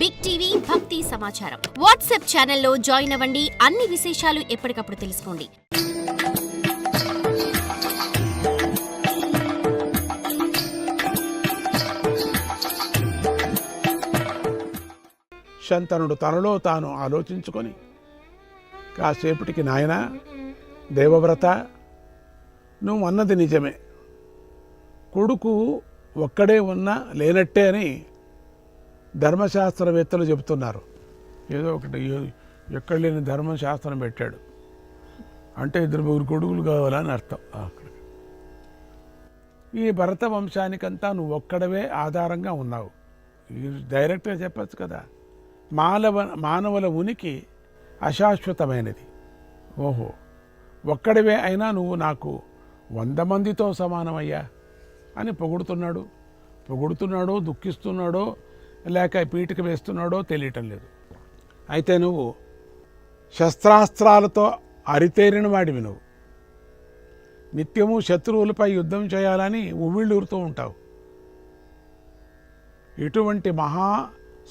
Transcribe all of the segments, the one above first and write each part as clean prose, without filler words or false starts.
Big TV భక్తి సమాచారం WhatsApp ఛానల్లో జాయిన్ అవ్వండి. అన్ని విశేషాలు ఎప్పటికప్పుడు తెలుసుకోండి. శంతనుడు తనలో తాను ఆలోచించుకొని కాసేపటికి, నాయనా దేవవ్రత, నువ్వు అన్నది నిజమే, కొడుకు ఒక్కడే ఉన్నా లేనట్టే అని ధర్మశాస్త్రవేత్తలు చెబుతున్నారు. ఏదో ఒకటి ఎక్కడ లేని ధర్మశాస్త్రం పెట్టాడు అంటే 2-3 కొడుకులు కావాలని అర్థం. ఈ భరత వంశానికంతా నువ్వు ఒక్కడవే ఆధారంగా ఉన్నావు. డైరెక్ట్గా చెప్పచ్చు కదా, మానవుల ఉనికి అశాశ్వతమైనది. ఓహో, ఒక్కడివే అయినా నువ్వు నాకు 100 మందితో సమానమయ్యా అని పొగుడుతున్నాడో దుఃఖిస్తున్నాడో లేక పీటిక వేస్తున్నాడో తెలియటం లేదు. అయితే నువ్వు శస్త్రాస్త్రాలతో అరితేరిన వాడివి. నువ్వు నిత్యము శత్రువులపై యుద్ధం చేయాలని ఉవ్విళ్ళూరుతూ ఉంటావు. ఇటువంటి మహా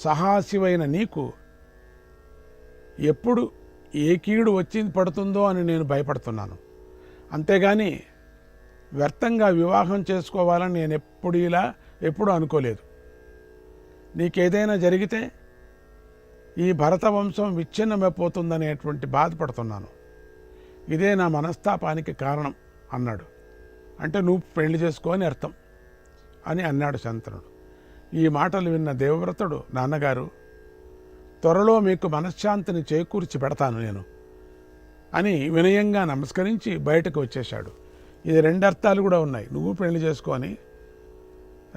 సాహసివైన నీకు ఎప్పుడు ఏ కీడు వచ్చి పడుతుందో అని నేను భయపడుతున్నాను. అంతేగాని వ్యర్థంగా వివాహం చేసుకోవాలని నేను ఎప్పుడు అనుకోలేదు. నీకేదైనా జరిగితే ఈ భరత వంశం విచ్ఛిన్నమైపోతుందనేటువంటి బాధపడుతున్నాను. ఇదే నా మనస్తాపానికి కారణం అన్నాడు. అంటే నువ్వు పెళ్లి చేసుకోని అర్థం అని అన్నాడు శంతనుడు. ఈ మాటలు విన్న దేవవ్రతుడు, నాన్నగారు, త్వరలో మీకు మనశ్శాంతిని చేకూర్చి పెడతాను నేను అని వినయంగా నమస్కరించి బయటకు వచ్చేశాడు. ఇది 2 అర్థాలు కూడా ఉన్నాయి. నువ్వు పెళ్లి చేసుకొని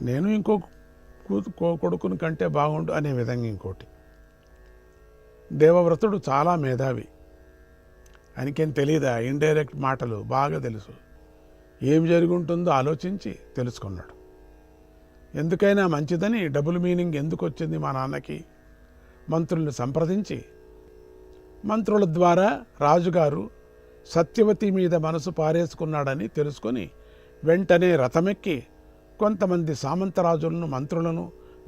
నేను ఇంకో కొడుకుని కంటే బాగుండు అనే విధంగా ఇంకోటి. దేవవ్రతుడు చాలా మేధావి, ఆయనకేం తెలియదా? ఇండైరెక్ట్ మాటలు బాగా తెలుసు. ఏం జరుగుంటుందో ఆలోచించి తెలుసుకున్నాడు. ఎందుకైనా మంచిదని డబుల్ మీనింగ్ ఎందుకు వచ్చింది మా నాన్నకి మంత్రుల్ని సంప్రదించి, మంత్రుల ద్వారా రాజుగారు సత్యవతి మీద మనసు పారేసుకున్నాడని తెలుసుకొని వెంటనే రథమెక్కి కొంతమంది సామంతరాజులను మంత్రులను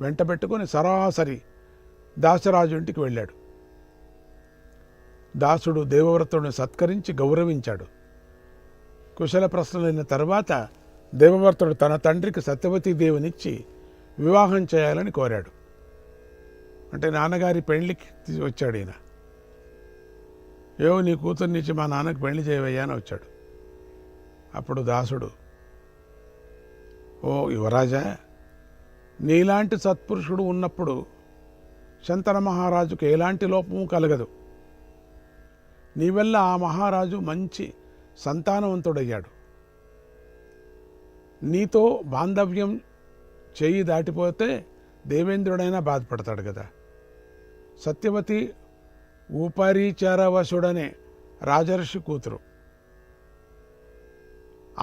వెంటబెట్టుకొని సరాసరి దాసరాజు ఇంటికి వెళ్ళాడు. దాసుడు దేవవ్రతుడిని సత్కరించి గౌరవించాడు. కుశల ప్రశ్నలైన తర్వాత దేవవ్రతుడు తన తండ్రికి సత్యవతీదేవినిచ్చి వివాహం చేయాలని కోరాడు. అంటే నాన్నగారి పెళ్లికి వచ్చాడు ఈయన. నీ కూతుర్నిచ్చి మా నాన్నకి పెళ్లి చేయవయ్యా అని వచ్చాడు. అప్పుడు దాసుడు, ఓ యువరాజా, నీలాంటి సత్పురుషుడు ఉన్నప్పుడు శంతన మహారాజుకు ఎలాంటి లోపము కలగదు. నీ వల్ల ఆ మహారాజు మంచి సంతానవంతుడయ్యాడు. నీతో బాంధవ్యం చేయి దాటిపోతే దేవేంద్రుడైనా బాధపడతాడు కదా. సత్యవతి ఉపరిచరవశుడనే రాజర్షి కూతురు.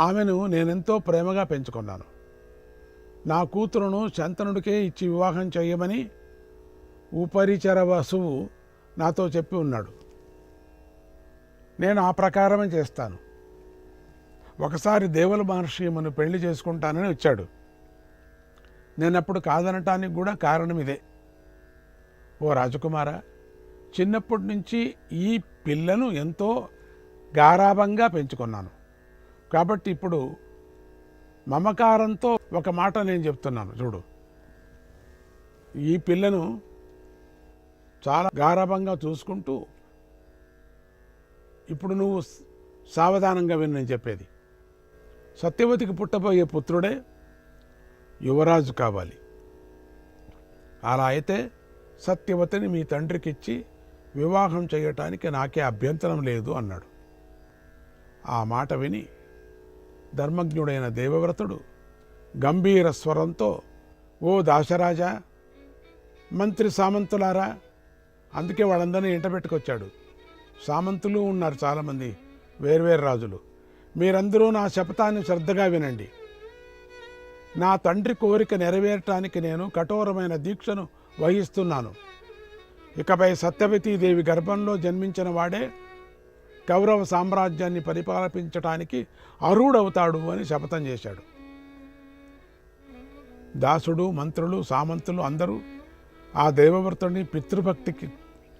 ఆమెను నేనెంతో ప్రేమగా పెంచుకున్నాను. నా కూతురును శంతనుడికే ఇచ్చి వివాహం చేయమని ఉపరిచరవసువు నాతో చెప్పి ఉన్నాడు. నేను ఆ ప్రకారమే చేస్తాను. ఒకసారి దేవుల మహర్షి మన పెళ్లి చేసుకుంటానని వచ్చాడు. నేనప్పుడు కాదనటానికి కూడా కారణం ఇదే. ఓ రాజకుమారా, చిన్నప్పటి నుంచి ఈ పిల్లను ఎంతో గారాబంగా పెంచుకున్నాను. కాబట్టి ఇప్పుడు మమకారంతో ఒక మాట నేను చెప్తున్నాను, చూడు. ఈ పిల్లను చాలా గారాబంగా చూసుకుంటూ ఇప్పుడు నువ్వు సావధానంగా విని నేను చెప్పేది. సత్యవతికి పుట్టబోయే పుత్రుడే యువరాజు కావాలి. అలా అయితే సత్యవతిని మీ తండ్రికిచ్చి వివాహం చేయటానికి నాకే అభ్యంతరం లేదు అన్నాడు. ఆ మాట విని ధర్మజ్ఞుడైన దేవవ్రతుడు గంభీర స్వరంతో, ఓ దాశరాజా, మంత్రి సామంతులారా, అందుకే వాళ్ళందరినీ ఇంటబెట్టుకొచ్చాడు. సామంతులు ఉన్నారు చాలామంది, వేర్వేరు రాజులు. మీరందరూ నా శపథాన్ని శ్రద్ధగా వినండి. నా తండ్రి కోరిక నెరవేరటానికి నేను కఠోరమైన దీక్షను వహిస్తున్నాను. ఇకపై సత్యవతీదేవి గర్భంలో జన్మించిన వాడే కౌరవ సామ్రాజ్యాన్ని పరిపాలించటానికి అర్హుడవుతాడు అని శపథం చేశాడు. దాసుడు, మంత్రులు, సామంతులు అందరూ ఆ దేవవ్రతుడిని పితృభక్తికి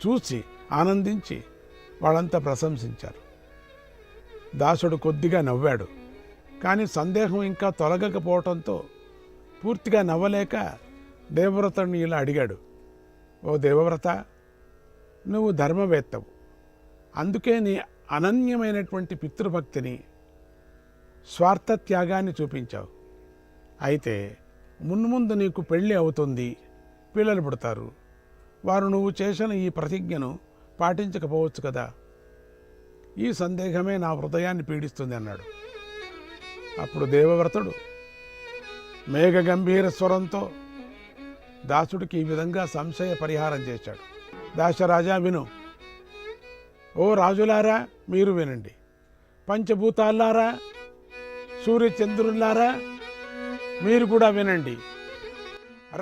చూసి ఆనందించి వాళ్ళంతా ప్రశంసించారు. దాసుడు కొద్దిగా నవ్వాడు. కానీ సందేహం ఇంకా తొలగకపోవటంతో పూర్తిగా నవ్వలేక దేవవ్రతుడిని ఇలా అడిగాడు, ఓ దేవవ్రత, నువ్వు ధర్మవేత్తవు, అందుకే నీ అనన్యమైనటువంటి పితృభక్తిని, స్వార్థ త్యాగాన్ని చూపించావు. అయితే మున్ముందు నీకు పెళ్ళి అవుతుంది, పిల్లలు పుడతారు. వారు నువ్వు చేసిన ఈ ప్రతిజ్ఞను పాటించకపోవచ్చు కదా. ఈ సందేహమే నా హృదయాన్ని పీడిస్తుంది అన్నాడు. అప్పుడు దేవవ్రతుడు మేఘ గంభీర స్వరంతో దాసుడికి ఈ విధంగా సంశయ పరిహారం చేశాడు. దాశరాజా విను, ఓ రాజులారా మీరు వినండి, పంచభూతాల్లారా, సూర్యచంద్రులారా మీరు కూడా వినండి.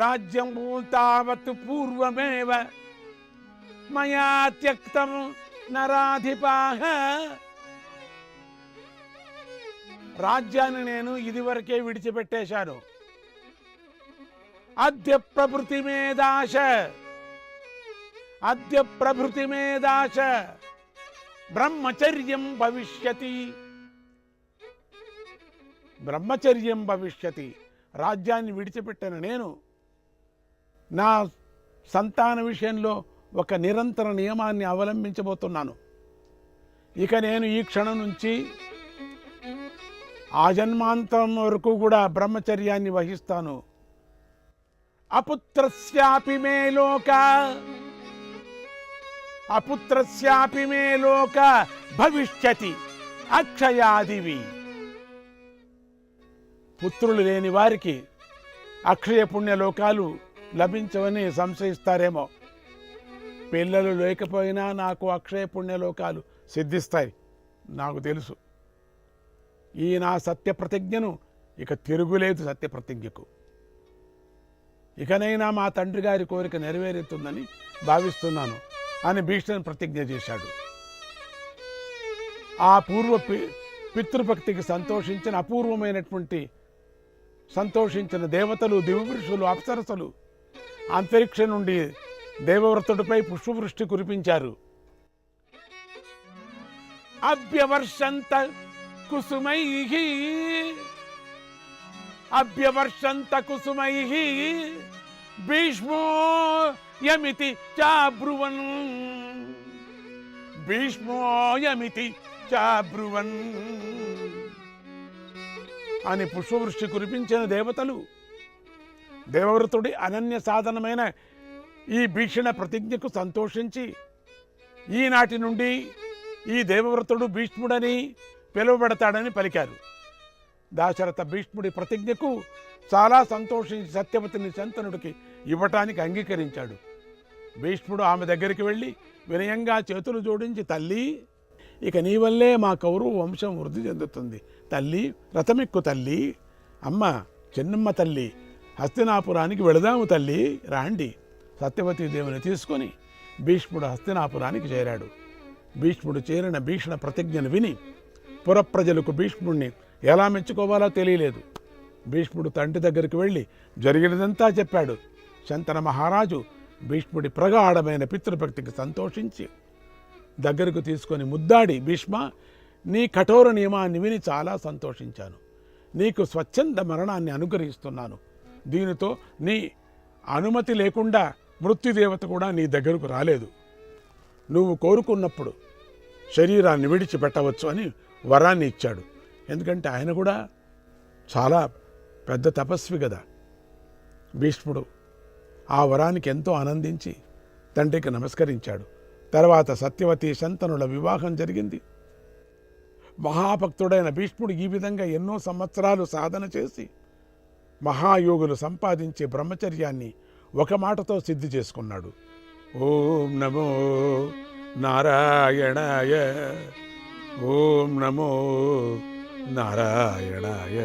రాజ్యం తావత్ పూర్వమేవ మయా త్యక్తం నరాధిపాః. రాజ్యాన్ని నేను ఇదివరకే విడిచిపెట్టేశాను. అద్య ప్రభృతి మేదాశ, అద్య ప్రభృతి మేదాశ బ్రహ్మచర్యం భవిష్యతి. బ్రహ్మచర్యం భవిష్యతి. రాజ్యాన్ని విడిచిపెట్టిన నేను నా సంతాన విషయంలో ఒక నిరంతర నియమాన్ని అవలంబించబోతున్నాను. ఇక నేను ఈ క్షణం నుంచి ఆ జన్మాంతం వరకు కూడా బ్రహ్మచర్యాన్ని వహిస్తాను. అపుత్రస్యాపి మే లోక, అపుత్రస్యాపి మే లోక భవిష్యతి అక్షయాదివి. పుత్రులు లేని వారికి అక్షయ పుణ్యలోకాలు లభించవని సంశయిస్తారేమో. పిల్లలు లేకపోయినా నాకు అక్షయ పుణ్యలోకాలు సిద్ధిస్తాయి, నాకు తెలుసు. ఈ నా సత్య ప్రతిజ్ఞను ఇక తిరుగులేదు. సత్య ప్రతిజ్ఞకు ఇకనైనా మా తండ్రి గారి కోరిక నెరవేరుతుందని భావిస్తున్నాను అని భీష్ముడు ప్రతిజ్ఞ చేశాడు. ఆ పూర్వ పితృభక్తికి సంతోషించిన దేవతలు, దివ్యపురుషులు, అప్సరసలు అంతరిక్షం నుండి దేవవ్రతుడిపై పుష్పవృష్టి కురిపించారు. అభ్యవర్షంత కుసుమైః, అభ్యవర్షంత కుసుమైః భీష్మో యమితి చాబ్రువన్, భీష్మో యమితి చాబ్రువన్ అని పుష్పవృష్టి కురిపించిన దేవతలు దేవవ్రతుడి అనన్య సాధనమైన ఈ భీషణ ప్రతిజ్ఞకు సంతోషించి ఈనాటి నుండి ఈ దేవవ్రతుడు భీష్ముడని పిలువబడతాడని పలికారు. దాశరథ భీష్ముడి ప్రతిజ్ఞకు చాలా సంతోషించి సత్యవతిని శంతనుడికి ఇవ్వటానికి అంగీకరించాడు. భీష్ముడు ఆమె దగ్గరికి వెళ్ళి వినయంగా చేతులు జోడించి, తల్లి, ఇక నీ వల్లే మా కౌరవ వంశం వృద్ధి చెందుతుంది. తల్లి, రథమెక్కు తల్లి, అమ్మ చిన్నమ్మ తల్లి, హస్తినాపురానికి వెళదాము తల్లి, రాండి. సత్యవతీ దేవుని తీసుకొని భీష్ముడు హస్తినాపురానికి చేరాడు. భీష్ముడు చేరిన భీషణ ప్రతిజ్ఞను విని పురప్రజలకు భీష్ముడిని ఎలా మెచ్చుకోవాలో తెలియలేదు. భీష్ముడు తండ్రి దగ్గరికి వెళ్ళి జరిగినదంతా చెప్పాడు. శంతన మహారాజు భీష్ముడి ప్రగాఢమైన పితృభక్తికి సంతోషించి దగ్గరకు తీసుకొని ముద్దాడి, భీష్మ, నీ కఠోర నియమాన్ని విని చాలా సంతోషించాను. నీకు స్వచ్ఛంద మరణాన్ని అనుగ్రహిస్తున్నాను. దీనితో నీ అనుమతి లేకుండా మృత్యుదేవత కూడా నీ దగ్గరకు రాలేదు. నువ్వు కోరుకున్నప్పుడు శరీరాన్ని విడిచిపెట్టవచ్చు అని వరాన్ని ఇచ్చాడు. ఎందుకంటే ఆయన కూడా చాలా పెద్ద తపస్వి కదా. భీష్ముడు ఆ వరానికి ఎంతో ఆనందించి తండ్రికి నమస్కరించాడు. తర్వాత సత్యవతి శంతనుల వివాహం జరిగింది. మహాభక్తుడైన భీష్ముడు ఈ విధంగా ఎన్నో సంవత్సరాలు సాధన చేసి మహాయోగులు సంపాదించే బ్రహ్మచర్యాన్ని ఒక మాటతో సిద్ధి చేసుకున్నాడు. ఓం నమో నారాయణాయ, ఓం నమో నారాయణాయ.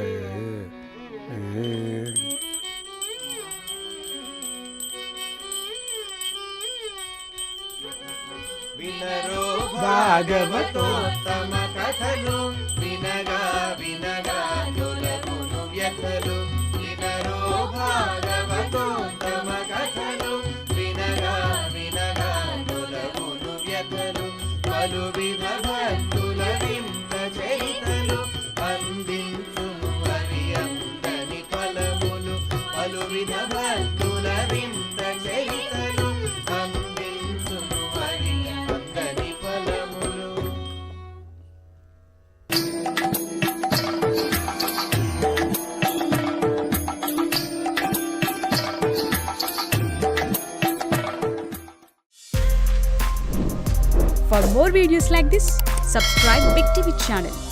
వినరో భాగవతోత్తమ కథలు, వినగా వినగా తొలగును వ్యథలు. వినరో భాగవతోత్తమ కథలు, పలువిధ భక్తుల వింత చరితలు అందించును అవి అందని ఫలములు పలువిధ భక్తుల వింత చరితలు అందించును అవి అందని ఫలములు. For more videos like this, subscribe Big TV channel.